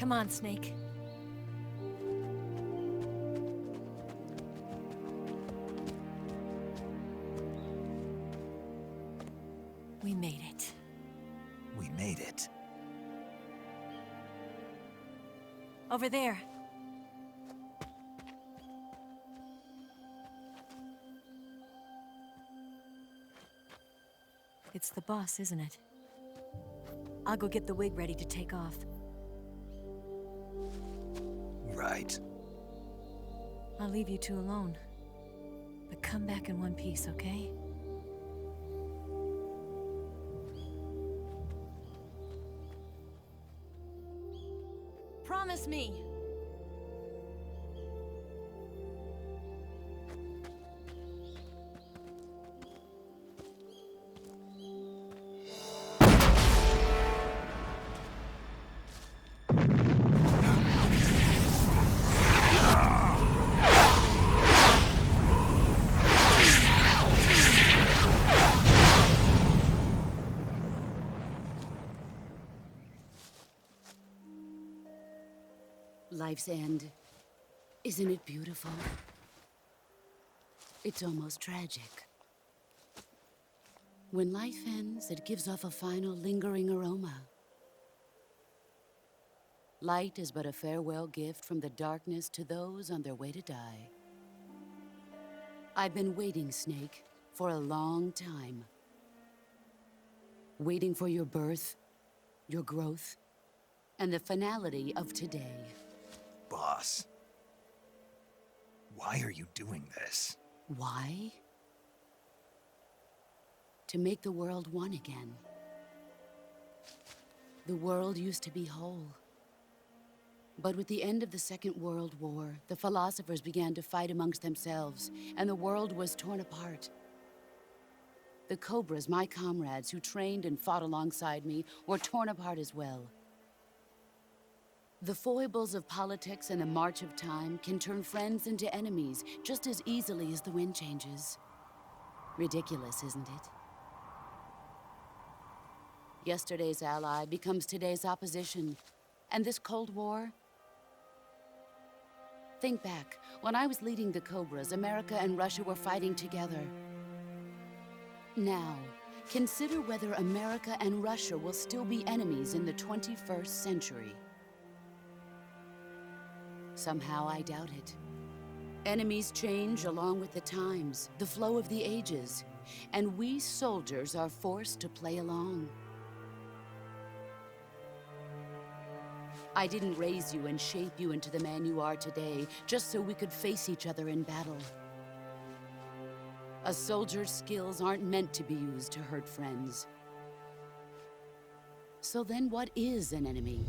Come on, Snake. We made it. We made it. Over there. It's the boss, isn't it? I'll go get the wig ready to take off. Right. I'll leave you two alone. But come back in one piece, okay? Promise me! Life's end. Isn't it beautiful? It's almost tragic. When life ends, it gives off a final lingering aroma. Light is but a farewell gift from the darkness to those on their way to die. I've been waiting, Snake, for a long time. Waiting for your birth, your growth, and the finality of today. Boss. Why are you doing this? Why? To make the world one again. The world used to be whole. But with the end of the Second World War, the philosophers began to fight amongst themselves, and the world was torn apart. The Cobras, my comrades who trained and fought alongside me, were torn apart as well. The foibles of politics and the march of time can turn friends into enemies just as easily as the wind changes. Ridiculous, isn't it? Yesterday's ally becomes today's opposition. And this Cold War? Think back. When I was leading the Cobras, America and Russia were fighting together. Now, consider whether America and Russia will still be enemies in the 21st century. Somehow I doubt it. Enemies change along with the times, the flow of the ages, and we soldiers are forced to play along. I didn't raise you and shape you into the man you are today just so we could face each other in battle. A soldier's skills aren't meant to be used to hurt friends. So then what is an enemy?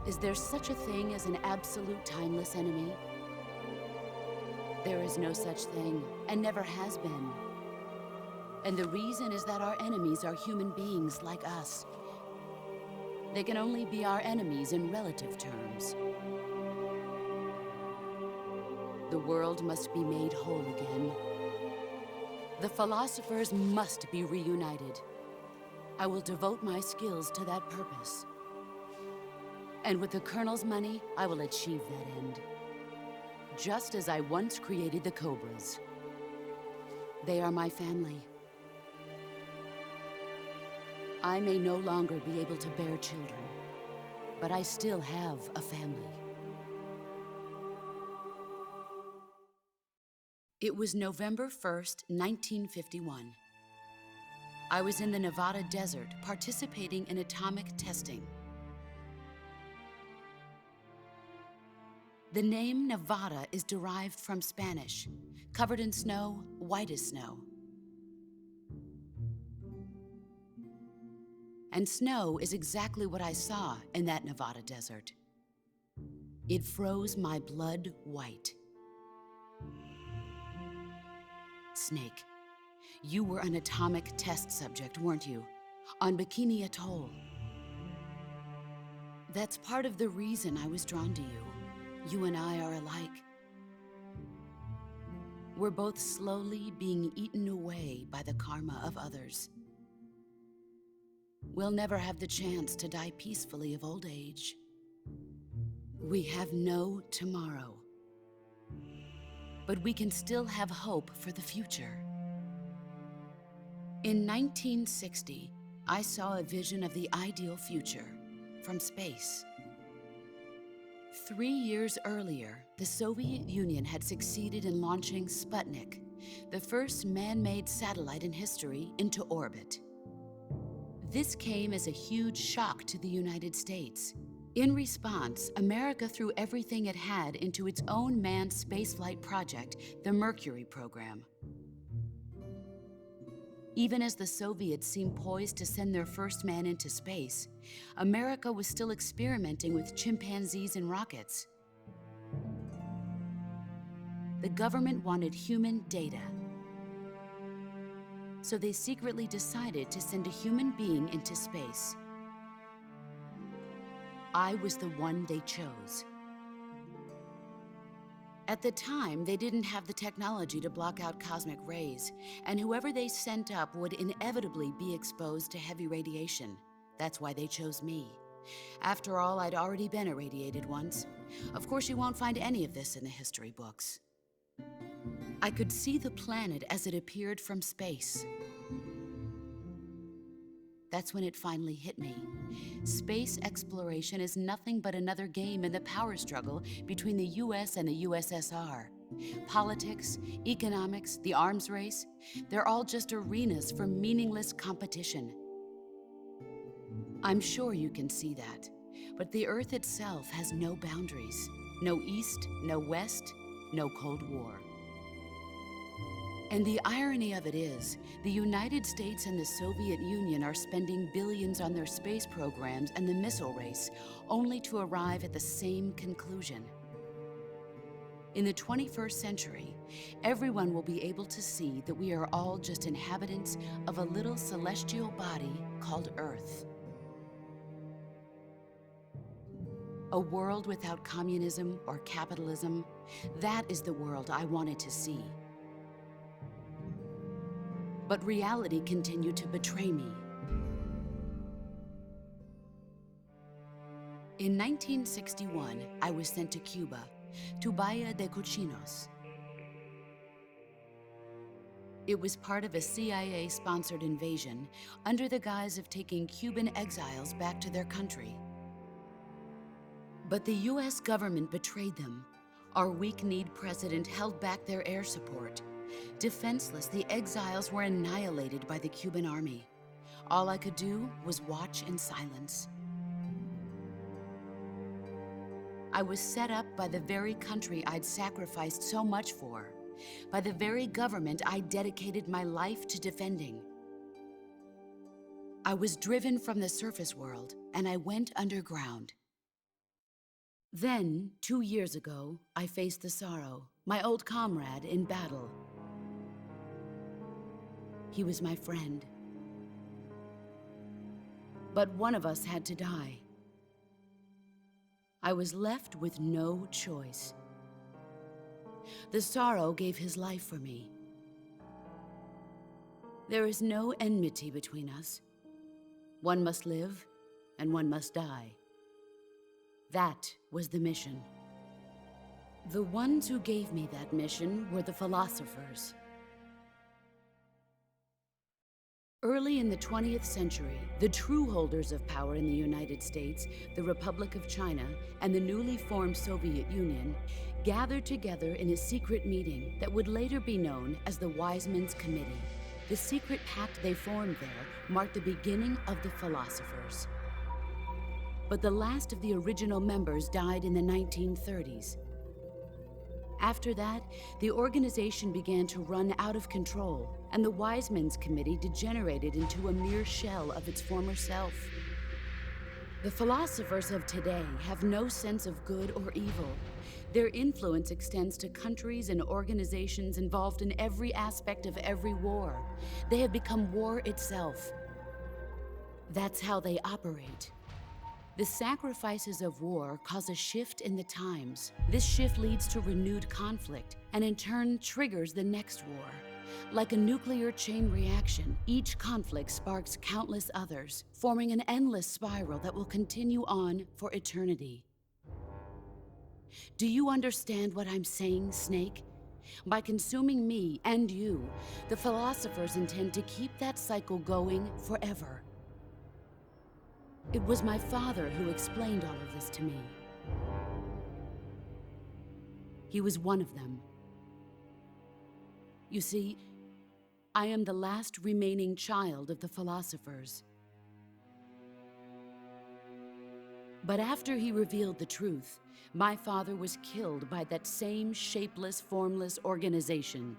Is there such a thing as an absolute timeless enemy? There is no such thing, and never has been. And the reason is that our enemies are human beings like us. They can only be our enemies in relative terms. The world must be made whole again. The philosophers must be reunited. I will devote my skills to that purpose. And with the Colonel's money, I will achieve that end. Just as I once created the Cobras. They are my family. I may no longer be able to bear children, but I still have a family. It was November 1st, 1951. I was in the Nevada desert participating in atomic testing. The name Nevada is derived from Spanish, covered in snow, white as snow. And snow is exactly what I saw in that Nevada desert. It froze my blood white. Snake, you were an atomic test subject, weren't you? On Bikini Atoll. That's part of the reason I was drawn to you. You and I are alike. We're both slowly being eaten away by the karma of others. we'll never have the chance to die peacefully of old age. We have no tomorrow. But we can still have hope for the future. In 1960, I saw a vision of the ideal future from space. 3 years earlier, the Soviet Union had succeeded in launching Sputnik, the first man-made satellite in history, into orbit. This came as a huge shock to the United States. In response, America threw everything it had into its own manned spaceflight project, the Mercury program. Even as the Soviets seemed poised to send their first man into space, America was still experimenting with chimpanzees and rockets. The government wanted human data, so they secretly decided to send a human being into space. I was the one they chose. At the time, they didn't have the technology to block out cosmic rays, and whoever they sent up would inevitably be exposed to heavy radiation. That's why they chose me. After all, I'd already been irradiated once. Of course, you won't find any of this in the history books. I could see the planet as it appeared from space. That's when it finally hit me. Space exploration is nothing but another game in the power struggle between the US and the USSR. Politics, economics, the arms race, they're all just arenas for meaningless competition. I'm sure you can see that, but the Earth itself has no boundaries. No East, no West, no Cold War. And the irony of it is, the United States and the Soviet Union are spending billions on their space programs and the missile race, only to arrive at the same conclusion. In the 21st century, everyone will be able to see that we are all just inhabitants of a little celestial body called Earth. A world without communism or capitalism, that is the world I wanted to see. But reality continued to betray me. In 1961, I was sent to Cuba, to Bahia de Cochinos. It was part of a CIA-sponsored invasion under the guise of taking Cuban exiles back to their country. But the US government betrayed them. Our weak-kneed president held back their air support. Defenseless, the exiles were annihilated by the Cuban army. All I could do was watch in silence. I was set up by the very country I'd sacrificed so much for, by the very government I dedicated my life to defending. I was driven from the surface world, and I went underground. Then, 2 years ago, I faced the Sorrow, my old comrade in battle. He was my friend. But one of us had to die. I was left with no choice. The Sorrow gave his life for me. There is no enmity between us. One must live, and one must die. That was the mission. The ones who gave me that mission were the philosophers. Early in the 20th century, the true holders of power in the United States, the Republic of China, and the newly formed Soviet Union gathered together in a secret meeting that would later be known as the Wise Men's Committee. The secret pact they formed there marked the beginning of the philosophers. But the last of the original members died in the 1930s. After that, the organization began to run out of control, and the Wise Men's Committee degenerated into a mere shell of its former self. The philosophers of today have no sense of good or evil. Their influence extends to countries and organizations involved in every aspect of every war. They have become war itself. That's how they operate. The sacrifices of war cause a shift in the times. This shift leads to renewed conflict, and in turn triggers the next war. Like a nuclear chain reaction, each conflict sparks countless others, forming an endless spiral that will continue on for eternity. Do you understand what I'm saying, Snake? By consuming me and you, the philosophers intend to keep that cycle going forever. It was my father who explained all of this to me. He was one of them. You see, I am the last remaining child of the philosophers. But after he revealed the truth, my father was killed by that same shapeless, formless organization.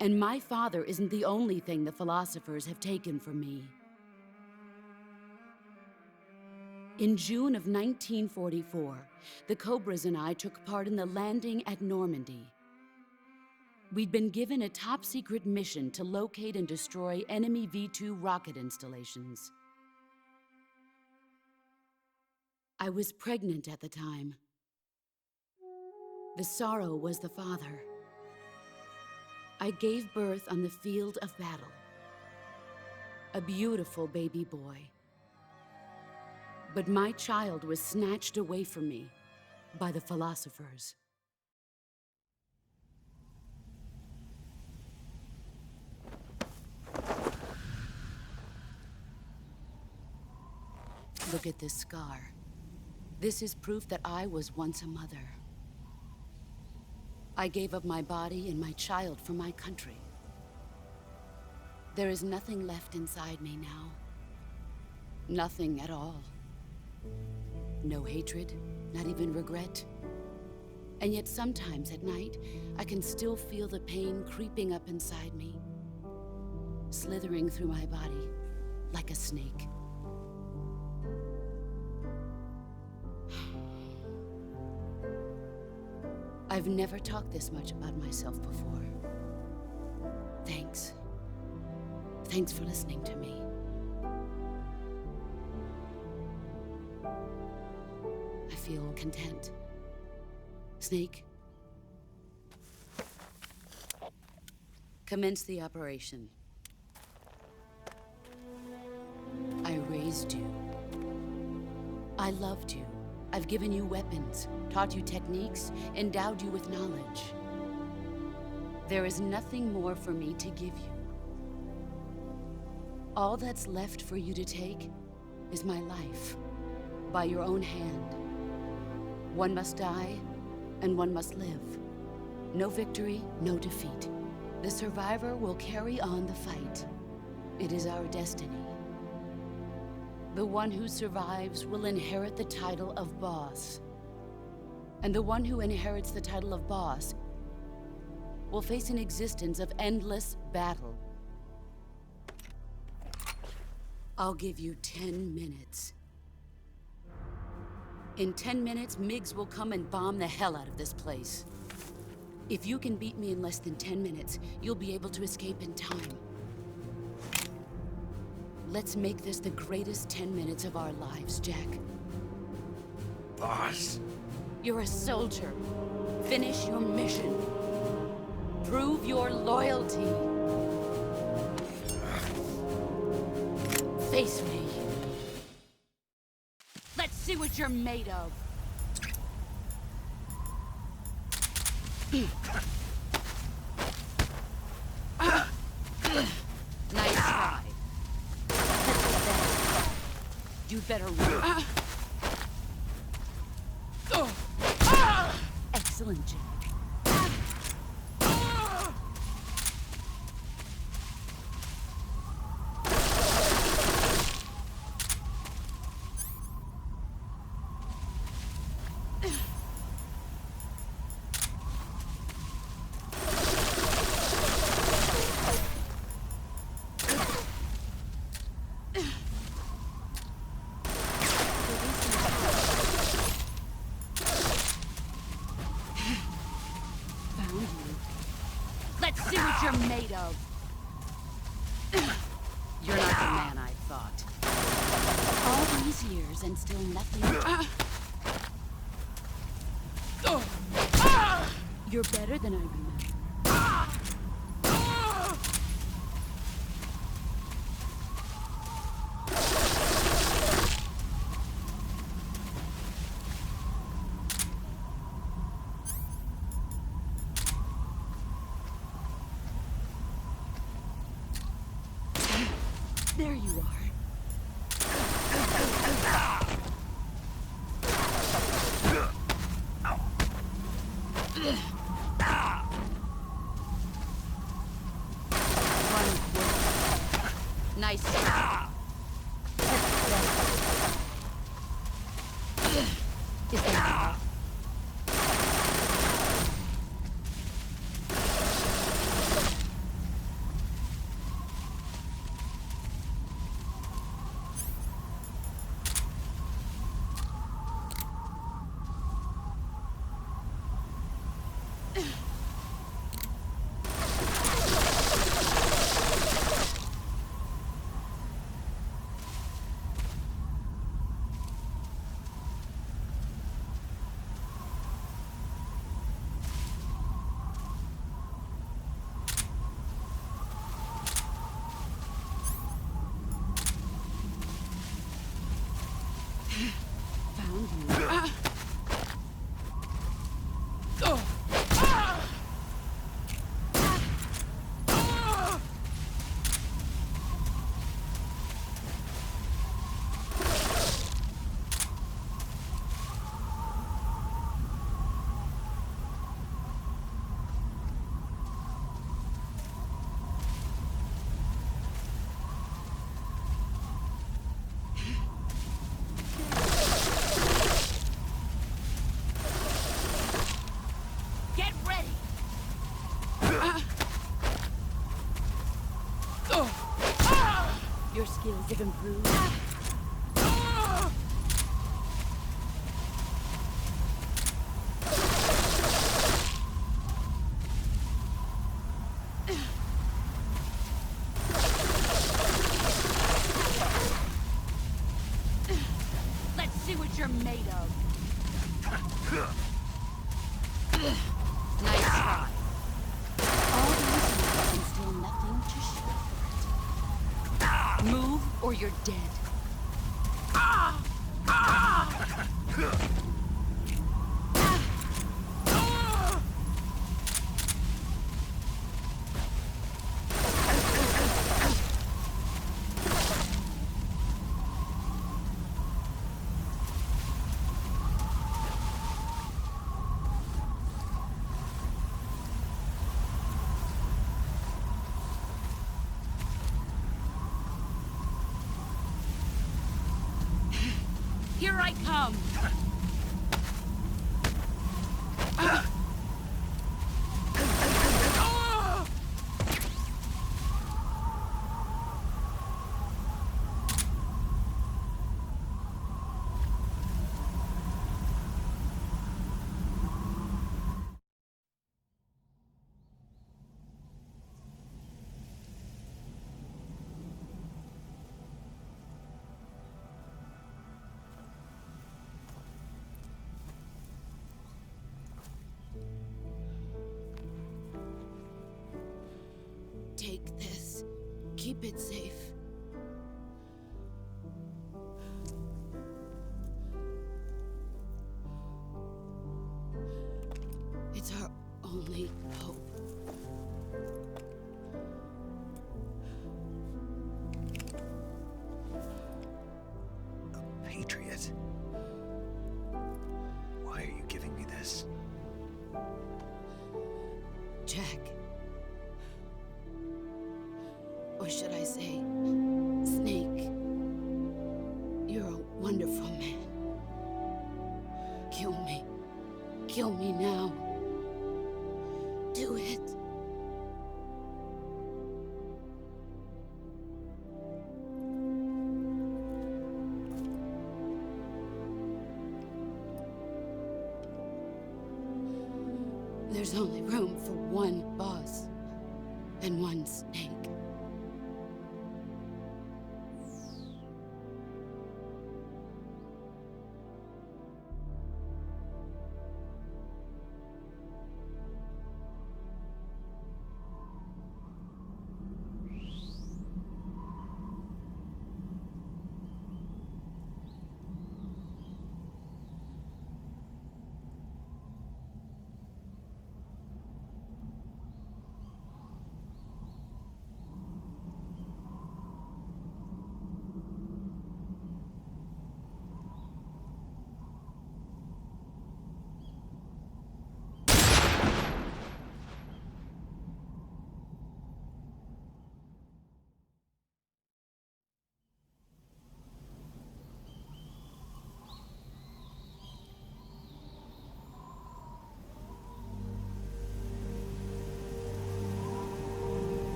And my father isn't the only thing the philosophers have taken from me. In June of 1944, the Cobras and I took part in the landing at Normandy. We'd been given a top-secret mission to locate and destroy enemy V-2 rocket installations. I was pregnant at the time. The sorrow was the father. I gave birth on the field of battle. A beautiful baby boy. But my child was snatched away from me by the philosophers. Look at this scar. This is proof that I was once a mother. I gave up my body and my child for my country. There is nothing left inside me now. Nothing at all. No hatred, not even regret. And yet sometimes at night, I can still feel the pain creeping up inside me, slithering through my body like a snake. I've never talked this much about myself before. Thanks. Thanks for listening to me. I feel content. Snake, commence the operation. I raised you. I loved you. I've given you weapons, taught you techniques, endowed you with knowledge. There is nothing more for me to give you. All that's left for you to take is my life, by your own hand. One must die, and one must live. No victory, no defeat. The survivor will carry on the fight. It is our destiny. The one who survives will inherit the title of boss. And the one who inherits the title of boss will face an existence of endless battle. I'll give you 10 minutes. In 10 minutes, MiGs will come and bomb the hell out of this place. If you can beat me in less than 10 minutes, you'll be able to escape in time. Let's make this the greatest 10 minutes of our lives, Jack. Boss. You're a soldier. Finish your mission. Prove your loyalty. Face me. Let's see what you're made of. Nice try. You'd better run. Excellent, Jack. Let's see what you're made of. You're not the man I thought. All these years and still nothing. You're better than I remember. There you are. Nice. Is that found you? Get ready! Your skills have improved. Let's see what you're made of. Nice try. All these years and still nothing to show for it. Move or you're dead. Here I come! Take this. Keep it safe. It's our only hope. A patriot? Why are you giving me this? Jack. Or should I say, Snake? You're a wonderful man. Kill me. Kill me now. Do it. There's only room for one boss and one Snake.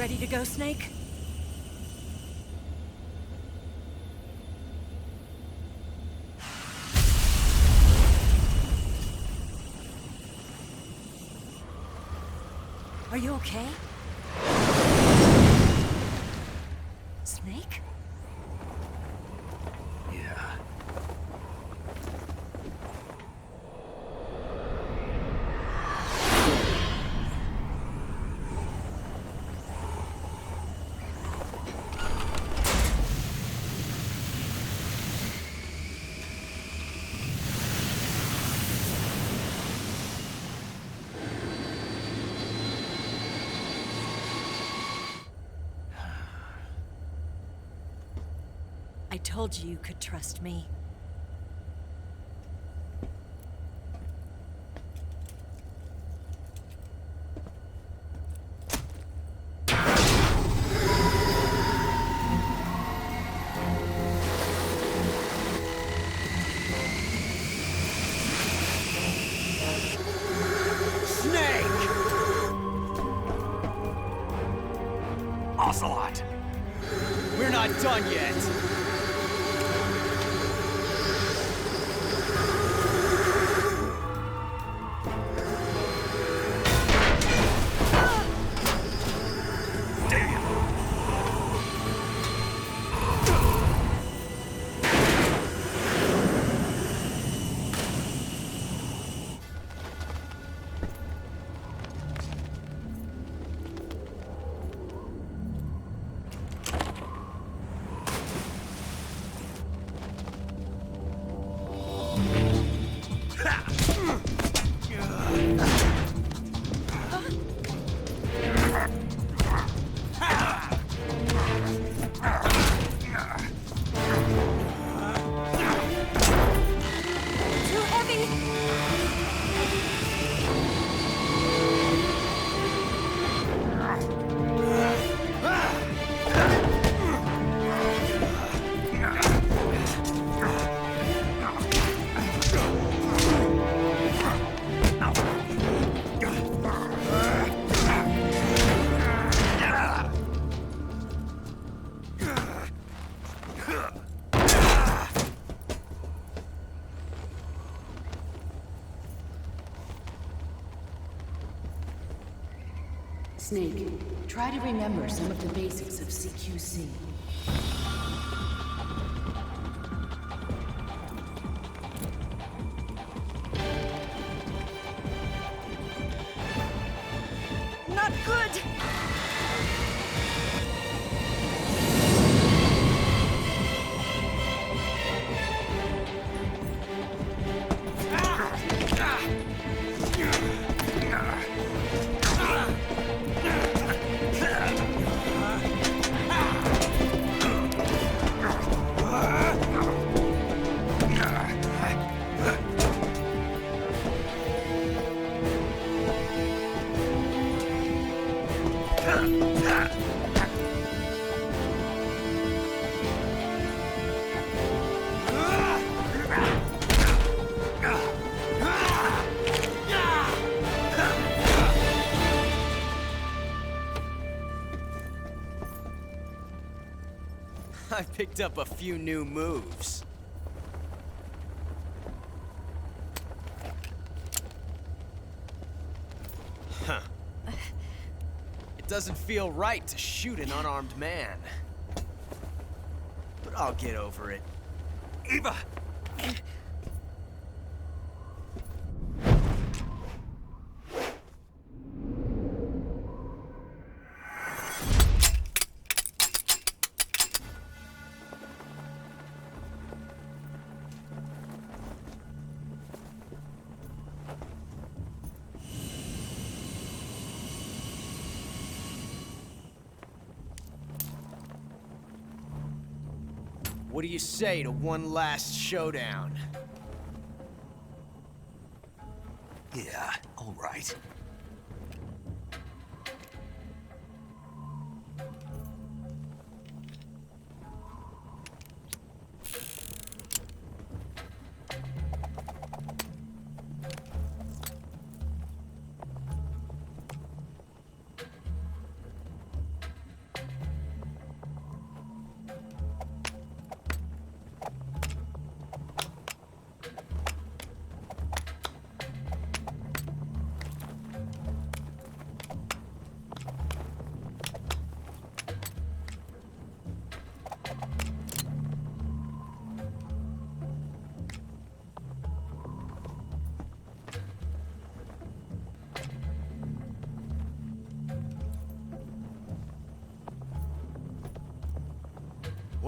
Ready to go, Snake? Are you okay? Snake? Yeah. I told you you could trust me. Snake! Ocelot! We're not done yet! Too heavy! Snake, try to remember some of the basics of CQC. Not good! I picked up a few new moves. Huh. It doesn't feel right to shoot an unarmed man. But I'll get over it. Eva! What do you say to one last showdown? Yeah, all right.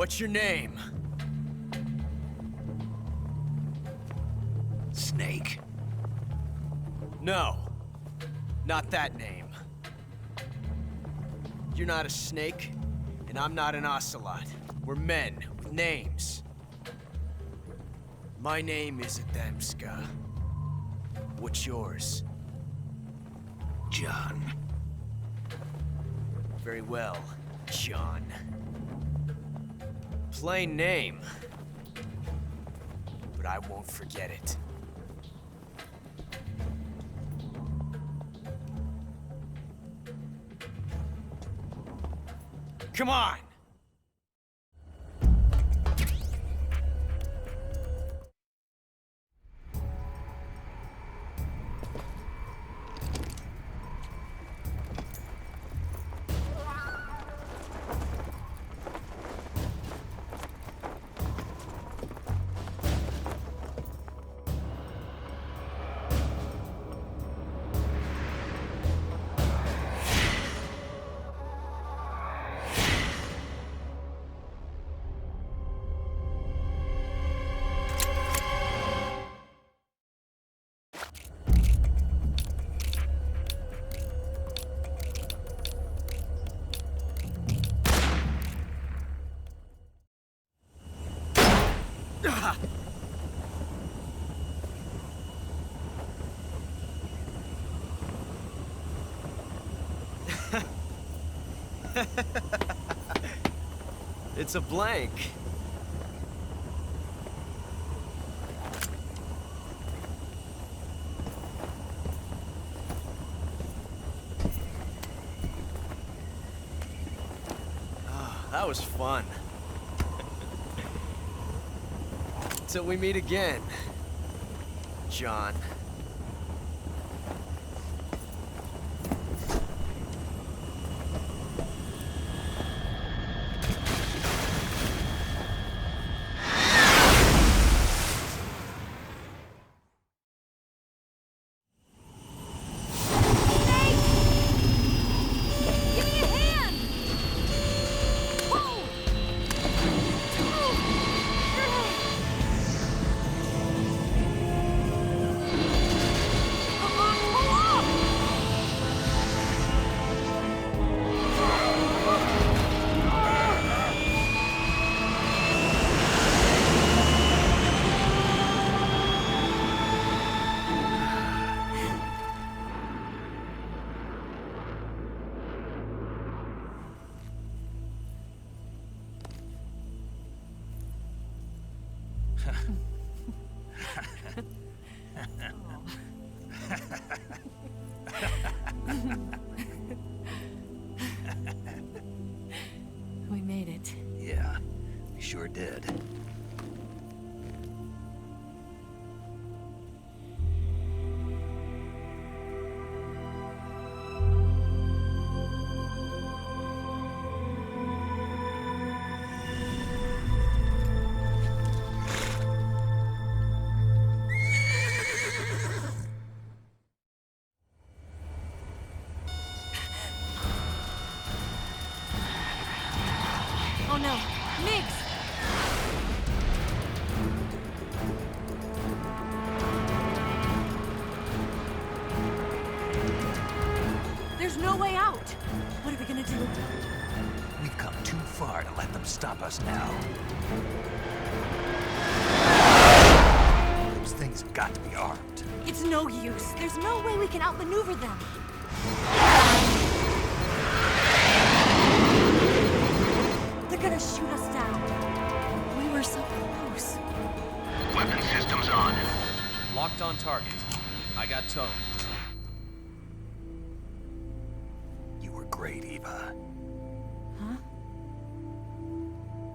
What's your name? Snake. No. Not that name. You're not a snake, and I'm not an ocelot. We're men with names. My name is Adamska. What's yours? John. Very well, John. Plain name. But I won't forget it. Come on! It's a blank. Oh, that was fun. Till we meet again, John. We made it. Yeah, we sure did. Oh no, Migs! There's no way out! What are we gonna do? We've come too far to let them stop us now. Those things have got to be armed. It's no use. There's no way we can outmaneuver them. They're gonna shoot us down. We were so close. Weapon systems on. Locked on target. I got towed. You were great, Eva. Huh?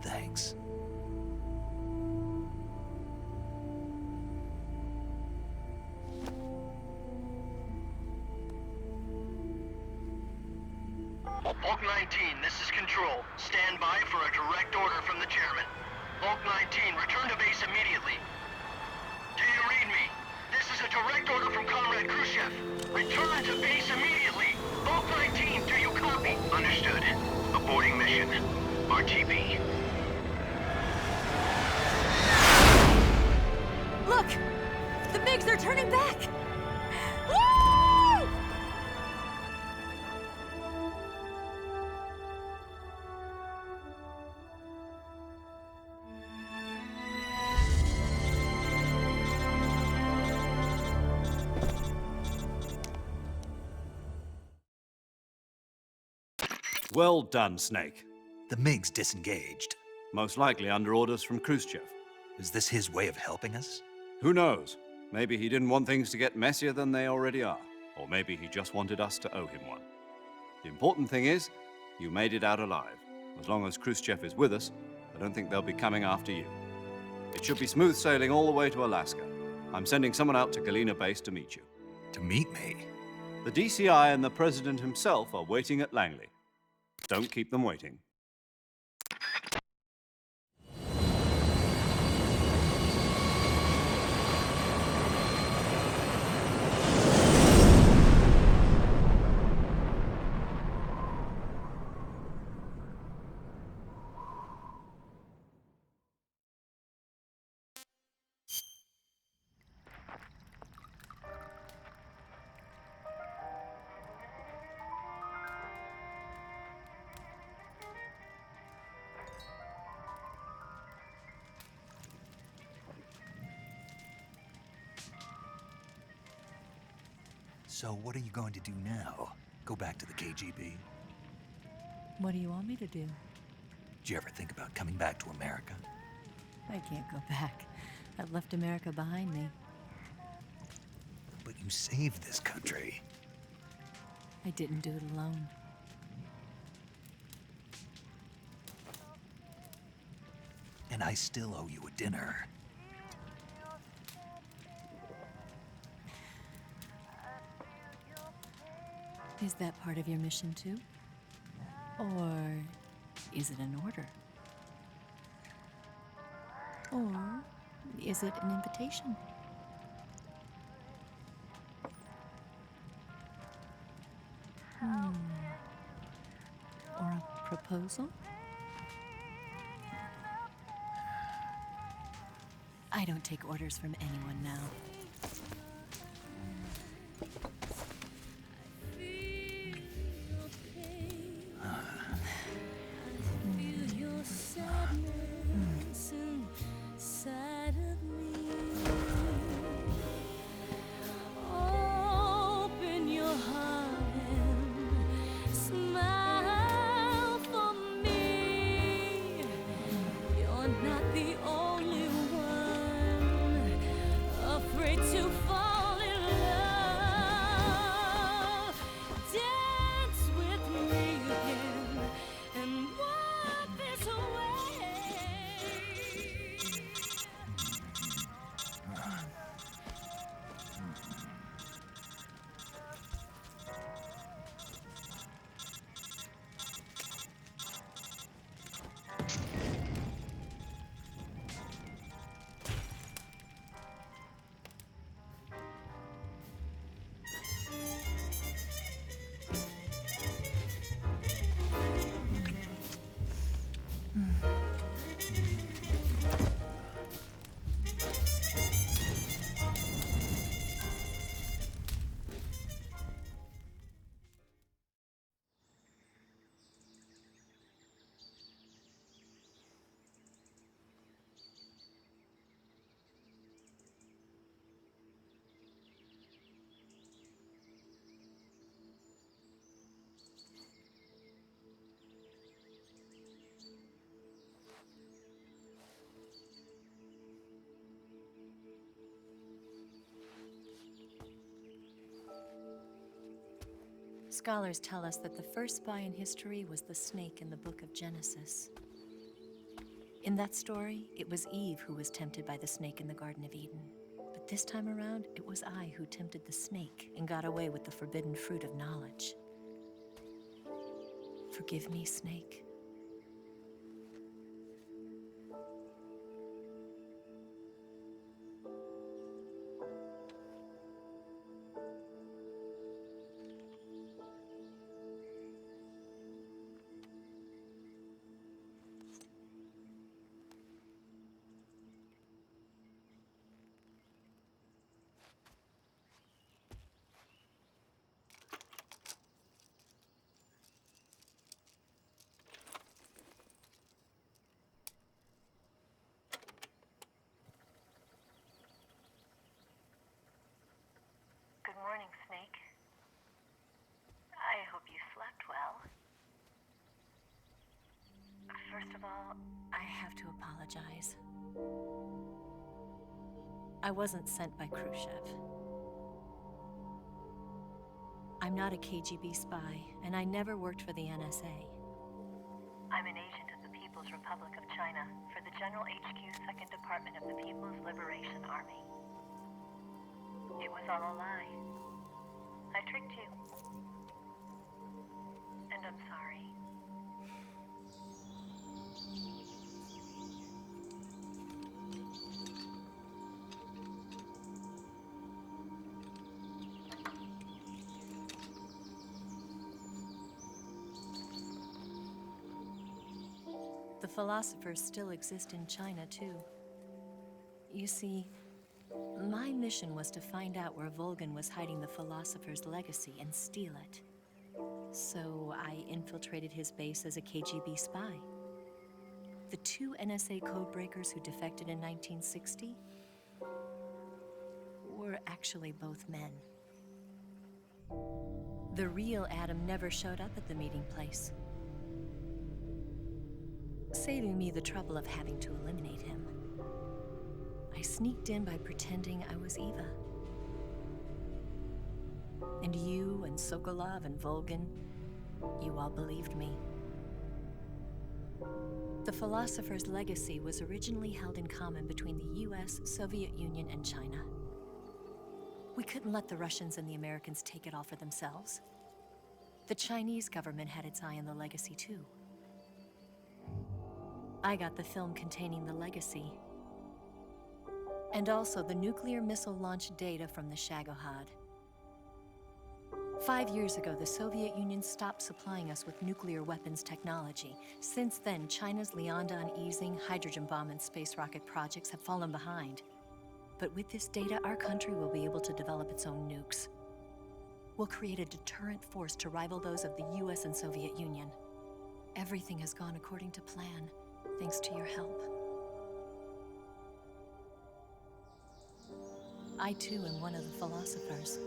Thanks. Hulk 19, this is Control. Stand by for a direct order from the chairman. Hulk 19, return to base immediately. Do you read me? This is a direct order from Comrade Khrushchev. Return to base immediately. Hulk 19, do you copy? Understood. Aborting mission. RTB. Look! The MiGs, they're turning back! Woo! Well done, Snake. The MiG's disengaged. Most likely under orders from Khrushchev. Is this his way of helping us? Who knows? Maybe he didn't want things to get messier than they already are. Or maybe he just wanted us to owe him one. The important thing is, you made it out alive. As long as Khrushchev is with us, I don't think they'll be coming after you. It should be smooth sailing all the way to Alaska. I'm sending someone out to Galena Base to meet you. To meet me? The DCI and the President himself are waiting at Langley. Don't keep them waiting. So what are you going to do now? Go back to the KGB? What do you want me to do? Did you ever think about coming back to America? I can't go back. I've left America behind me. But you saved this country. I didn't do it alone. And I still owe you a dinner. Is that part of your mission too? Or is it an order? Or is it an invitation? Or a proposal? I don't take orders from anyone now. Scholars tell us that the first spy in history was the snake in the book of Genesis. In that story, it was Eve who was tempted by the snake in the Garden of Eden. But this time around, it was I who tempted the snake and got away with the forbidden fruit of knowledge. Forgive me, snake. Well, I have to apologize. I wasn't sent by Khrushchev. I'm not a KGB spy, and I never worked for the NSA. I'm an agent of the People's Republic of China for the General HQ 2nd Department of the People's Liberation Army. It was all a lie. I tricked you. And I'm sorry. The philosophers still exist in China, too. You see, my mission was to find out where Volgin was hiding the philosopher's legacy and steal it. So I infiltrated his base as a KGB spy. The 2 NSA codebreakers who defected in 1960 were actually both men. The real Adam never showed up at the meeting place, saving me the trouble of having to eliminate him. I sneaked in by pretending I was Eva. And you and Sokolov and Volgin, you all believed me. The philosopher's legacy was originally held in common between the US, Soviet Union, and China. We couldn't let the Russians and the Americans take it all for themselves. The Chinese government had its eye on the legacy, too. I got the film containing the legacy, and also the nuclear missile launch data from the Shagohod. 5 years ago, the Soviet Union stopped supplying us with nuclear weapons technology. Since then, China's Liaodong easing, hydrogen bomb, and space rocket projects have fallen behind. But with this data, our country will be able to develop its own nukes. We'll create a deterrent force to rival those of the US and Soviet Union. Everything has gone according to plan, thanks to your help. I too am one of the philosophers.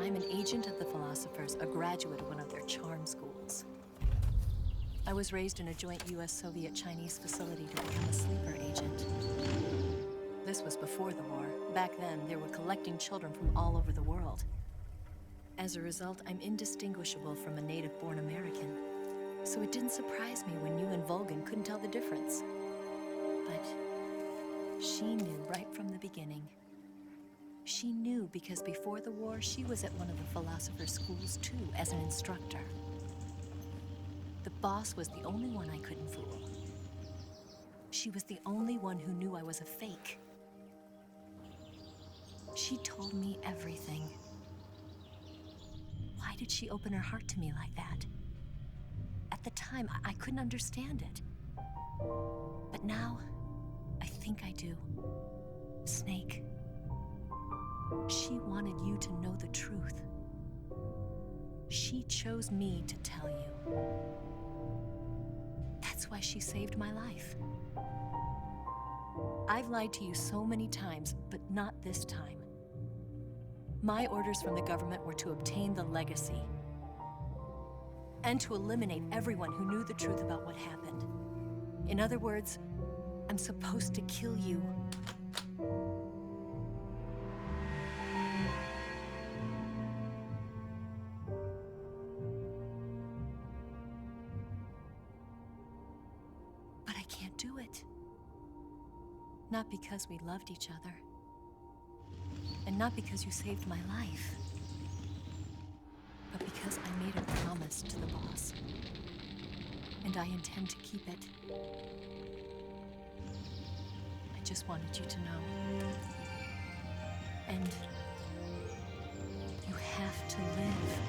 I'm an agent of the philosophers, a graduate of one of their charm schools. I was raised in a joint US-Soviet-Chinese facility to become a sleeper agent. This was before the war. Back then, they were collecting children from all over the world. As a result, I'm indistinguishable from a native-born American. So it didn't surprise me when you and Volgin couldn't tell the difference. But she knew right from the beginning. She knew because before the war, she was at one of the philosopher's schools too, as an instructor. The boss was the only one I couldn't fool. She was the only one who knew I was a fake. She told me everything. Why did she open her heart to me like that? At the time, I couldn't understand it. But now, I think I do. Snake. She wanted you to know the truth. She chose me to tell you. That's why she saved my life. I've lied to you so many times, but not this time. My orders from the government were to obtain the legacy and to eliminate everyone who knew the truth about what happened. In other words, I'm supposed to kill you. But I can't do it. Not because we loved each other. And not because you saved my life. But because I made a promise to the boss. And I intend to keep it. I just wanted you to know. And you have to live.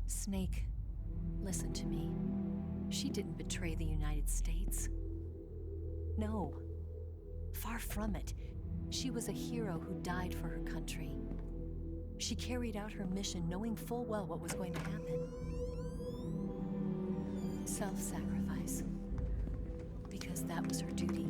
Snake, listen to me. She didn't betray the United States. No, far from it. She was a hero who died for her country. She carried out her mission knowing full well what was going to happen. Self-sacrifice. Because that was her duty.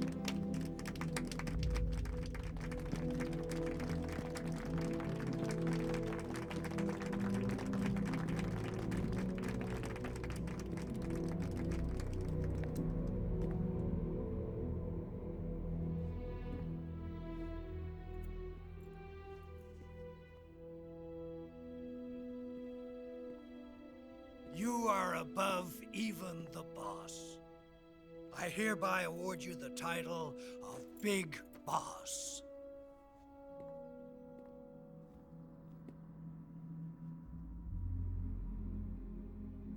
You are above even the boss. I hereby award you the title of Big Boss.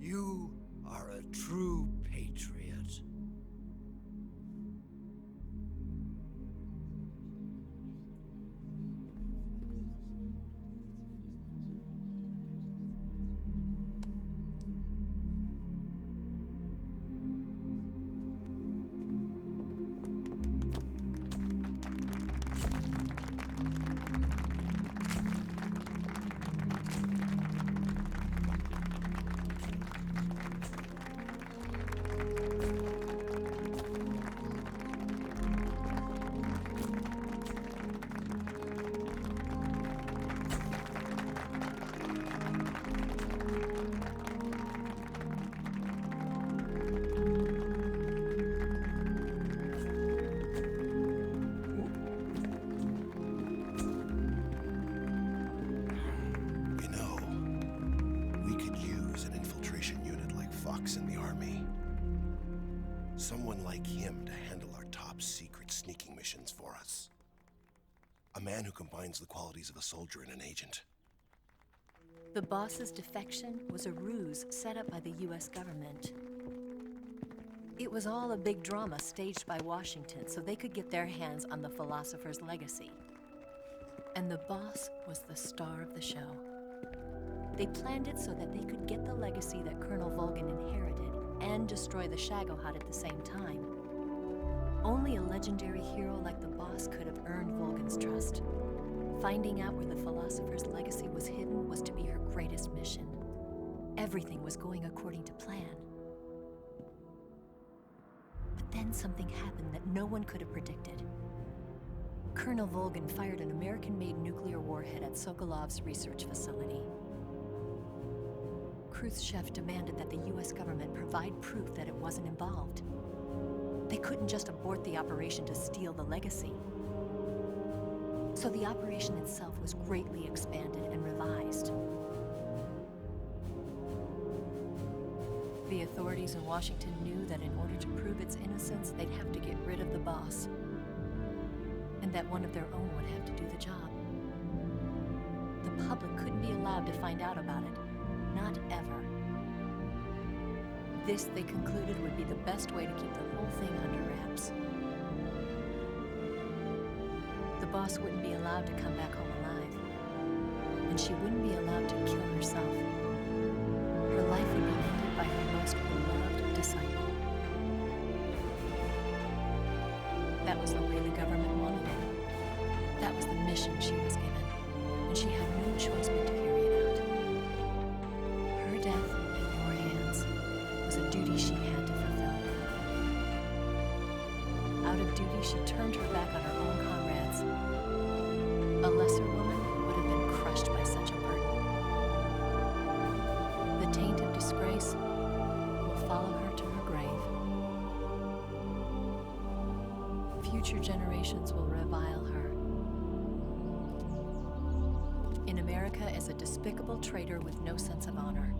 You are a true patriot. In the army. Someone like him to handle our top secret sneaking missions for us. A man who combines the qualities of a soldier and an agent. The boss's defection was a ruse set up by the US government. It was all a big drama staged by Washington so they could get their hands on the philosopher's legacy. And the boss was the star of the show. They planned it so that they could get the legacy that Colonel Volgin inherited and destroy the Shagohod at the same time. Only a legendary hero like the boss could have earned Volgin's trust. Finding out where the philosopher's legacy was hidden was to be her greatest mission. Everything was going according to plan. But then something happened that no one could have predicted. Colonel Volgin fired an American-made nuclear warhead at Sokolov's research facility. Khrushchev demanded that the US government provide proof that it wasn't involved. They couldn't just abort the operation to steal the legacy. So the operation itself was greatly expanded and revised. The authorities in Washington knew that in order to prove its innocence, they'd have to get rid of the boss, and that one of their own would have to do the job. The public couldn't be allowed to find out about it. Not ever. This, they concluded, would be the best way to keep the whole thing under wraps. The boss wouldn't be allowed to come back home alive, and she wouldn't be allowed to kill herself. Her life would be ended by her most beloved disciple. That was the way the government wanted it. That was the mission she was given, and she had no choice but to carry it out. Her death in your hands was a duty she had to fulfill. Out of duty, she turned her back on her own comrades. A lesser woman would have been crushed by such a burden. The taint of disgrace will follow her to her grave. Future generations will revile her. In America as a despicable traitor with no sense of honor.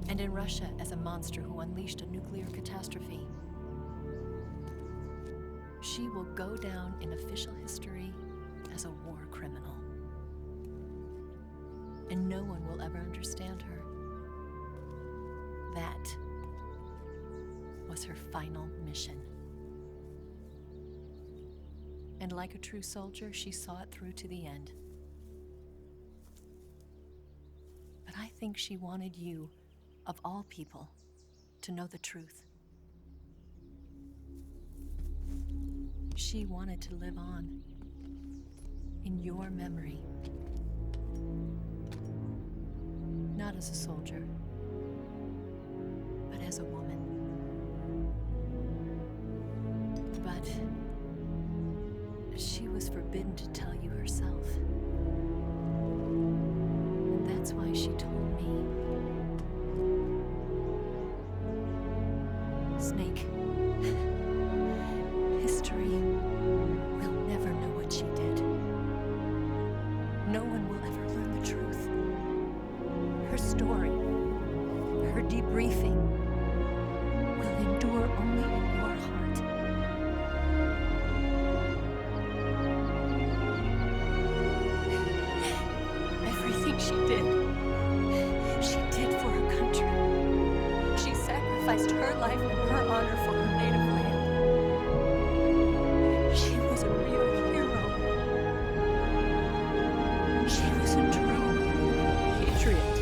And in Russia as a monster who unleashed a nuclear catastrophe. She will go down in official history as a war criminal. And no one will ever understand her. That was her final mission. And like a true soldier, she saw it through to the end. But I think she wanted you, of all people, to know the truth. She wanted to live on in your memory. Not as a soldier, but as a woman. But she was forbidden to tell you herself. And that's why she told me. Snake, history will never know what she did. No one will ever learn the truth. Her story, her debriefing, will endure only in your heart. Everything she did for her country. She sacrificed her life and her honor for her native land. She was a real hero. She was a true patriot.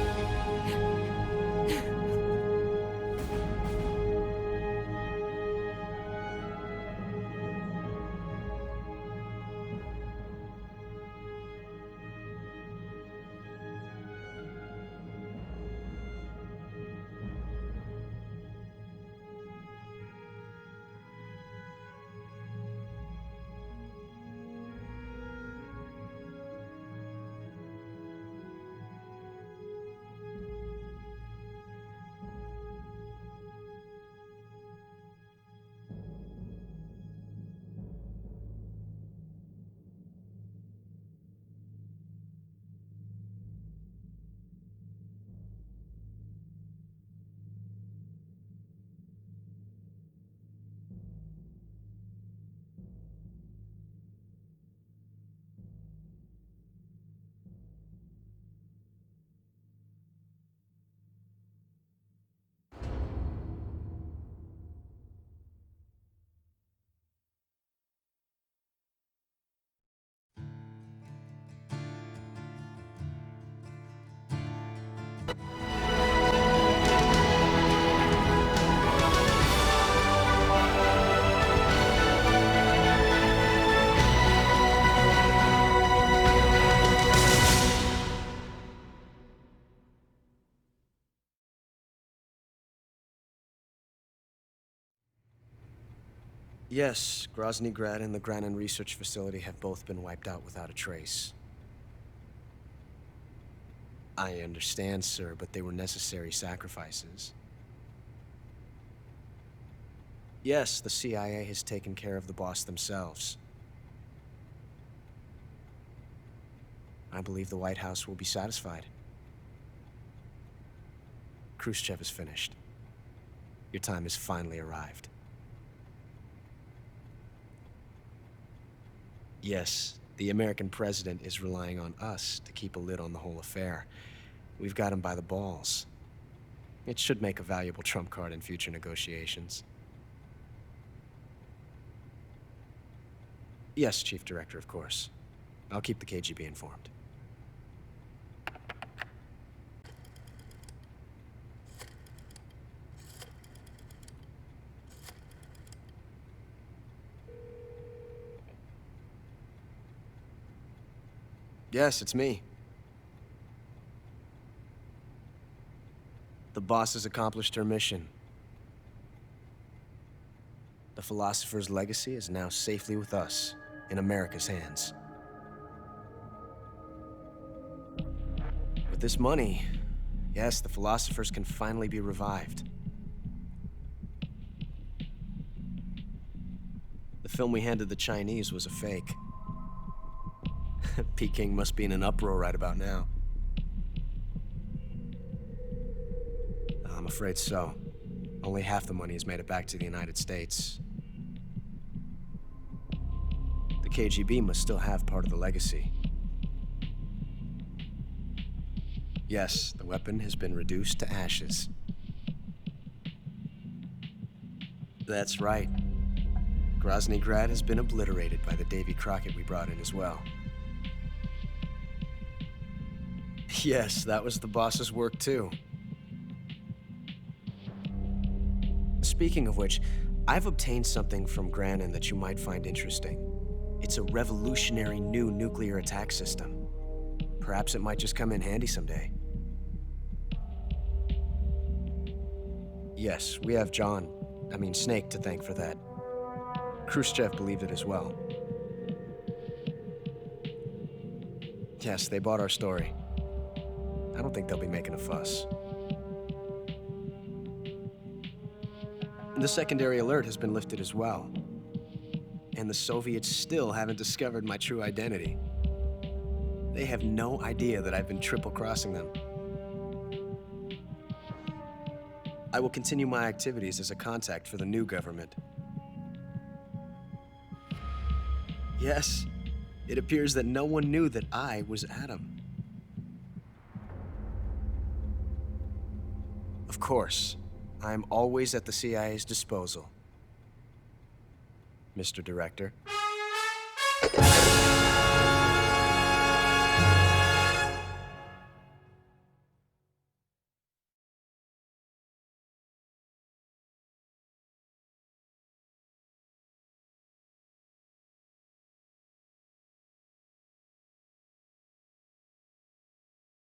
Yes, Grozny Grad and the Granin Research Facility have both been wiped out without a trace. I understand, sir, but they were necessary sacrifices. Yes, the CIA has taken care of the boss themselves. I believe the White House will be satisfied. Khrushchev is finished. Your time has finally arrived. Yes, the American president is relying on us to keep a lid on the whole affair. We've got him by the balls. It should make a valuable trump card in future negotiations. Yes, Chief Director, of course. I'll keep the KGB informed. Yes, it's me. The boss has accomplished her mission. The philosopher's legacy is now safely with us, in America's hands. With this money, yes, the philosophers can finally be revived. The film we handed the Chinese was a fake. Peking must be in an uproar right about now. I'm afraid so. Only half the money has made it back to the United States. The KGB must still have part of the legacy. Yes, the weapon has been reduced to ashes. That's right. Grozny Grad has been obliterated by the Davy Crockett we brought in as well. Yes, that was the boss's work too. Speaking of which, I've obtained something from Granin that you might find interesting. It's a revolutionary new nuclear attack system. Perhaps it might just come in handy someday. Yes, we have Snake to thank for that. Khrushchev believed it as well. Yes, they bought our story. I don't think they'll be making a fuss. The secondary alert has been lifted as well. And the Soviets still haven't discovered my true identity. They have no idea that I've been triple-crossing them. I will continue my activities as a contact for the new government. Yes, it appears that no one knew that I was Adam. Of course, I'm always at the CIA's disposal, Mr. Director.